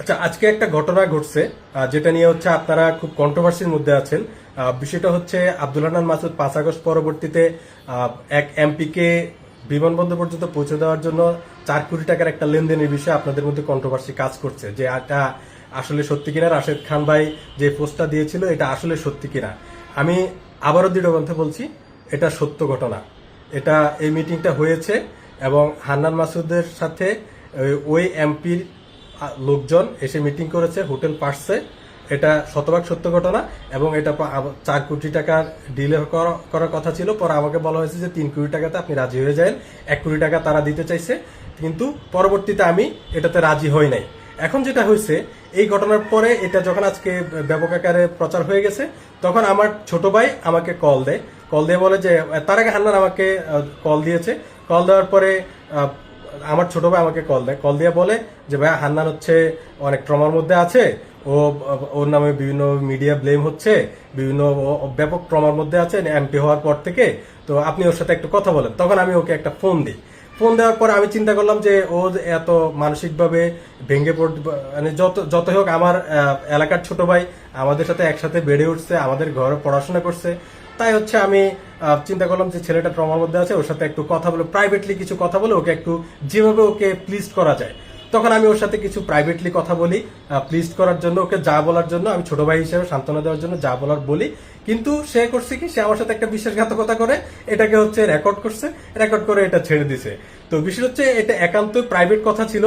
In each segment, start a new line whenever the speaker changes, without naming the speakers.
আচ্ছা, আজকে একটা ঘটনা ঘটছে যেটা নিয়ে হচ্ছে আপনারা খুব কন্ট্রোভার্সির মধ্যে আছেন। বিষয়টা হচ্ছে আব্দুল হান্নান মাসুদ 5 আগস্ট পরবর্তীতে এক এমপিকে বিমানবন্দর পর্যন্ত পৌঁছে দেওয়ার জন্য 4 কোটি টাকার একটা লেনদেনের বিষয়ে আপনাদের মধ্যে কন্ট্রোভার্সি কাজ করছে, যে এটা আসলে সত্যি কিনা। রাশেদ খান ভাই যে পোস্টটা দিয়েছিল এটা আসলে সত্যি কিনা। আমি আবারও দৃঢ় কণ্ঠে বলছি, এটা সত্য ঘটনা। এটা এই মিটিংটা হয়েছে এবং হান্নান মাসুদের সাথে ওই এমপির লোকজন এসে মিটিং করেছে হোটেল পার্সে। এটা শতভাগ সত্য ঘটনা এবং এটা 4 কোটি টাকার ডিলে করার কথা ছিল। পরে আমাকে বলা হয়েছে যে 3 কোটি টাকাতে আপনি রাজি হয়ে যান। 1 কোটি টাকা তারা দিতে চাইছে, কিন্তু পরবর্তীতে আমি এটাতে রাজি হই নাই। এখন যেটা হয়েছে, এই ঘটনার পরে এটা যখন আজকে ব্যাপক আকারে প্রচার হয়ে গেছে, তখন আমার ছোট ভাই আমাকে কল দিয়ে বলে যে, তার আগে হান্নান আমাকে কল দিয়েছে। কল দেওয়ার পরে আমার ছোট ভাই আমাকে কল দিয়ে বলে যে, ভাই হান্নান হচ্ছে অনেক ট্রমার মধ্যে আছে, ওর নামে বিভিন্ন মিডিয়া ব্লেম হচ্ছে, বিভিন্ন ব্যাপক ট্রমার মধ্যে আছে এমপি হওয়ার পর থেকে, তো আপনি ওর সাথে একটু কথা বলেন। তখন আমি ওকে একটা ফোন দেওয়ার পর আমি চিন্তা করলাম যে ও এত মানসিকভাবে ভেঙে মানে যত হোক আমার এলাকার ছোট ভাই, আমাদের সাথে একসাথে বেড়ে উঠছে, আমাদের ঘরে পড়াশোনা করছে, তাই হচ্ছে আমি চিন্তা করলাম যে ছেলেটা ট্রমার মধ্যে আছে, ওর সাথে একটু কথা বলে, প্রাইভেটলি কিছু কথা বলে ওকে একটু যেভাবে ওকে প্লিজ করা যায়। তখন আমি ওর সাথে কিছু প্রাইভেটলি কথা বলি, প্লিজ করার জন্য, ওকে যা বলার জন্য, আমি ছোট ভাই হিসেবে সান্ত্বনা দেওয়ার জন্য যা বলার বলি। কিন্তু সে করছে কি, সে আমার সাথে একটা বিশ্বাসঘাতকতা করে এটাকে হচ্ছে রেকর্ড করছে, রেকর্ড করে এটা ছেড়ে দিছে। তো বিষয় হচ্ছে এটা একান্ত প্রাইভেট কথা ছিল,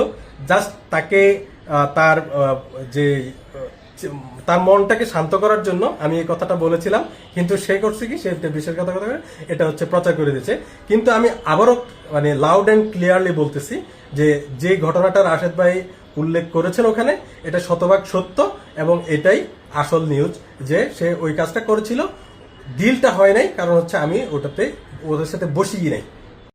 জাস্ট তাকে তার যে তার মনটাকে শান্ত করার জন্য আমি এই কথাটা বলেছিলাম। কিন্তু সে করছে কি, সে বিশ্বাসঘাতকতা করে এটা হচ্ছে প্রচার করে দিচ্ছে। কিন্তু আমি আবারও মানে লাউড অ্যান্ড ক্লিয়ারলি বলতেছি যে যে ঘটনাটা রাশেদ ভাই উল্লেখ করেছেন ওখানে, এটা শতভাগ সত্য এবং এটাই আসল নিউজ, যে সে ওই কাজটা করেছিল। ডিলটা হয় নাই কারণ হচ্ছে আমি ওটাতে ওদের সাথে বসিয়ে নাই।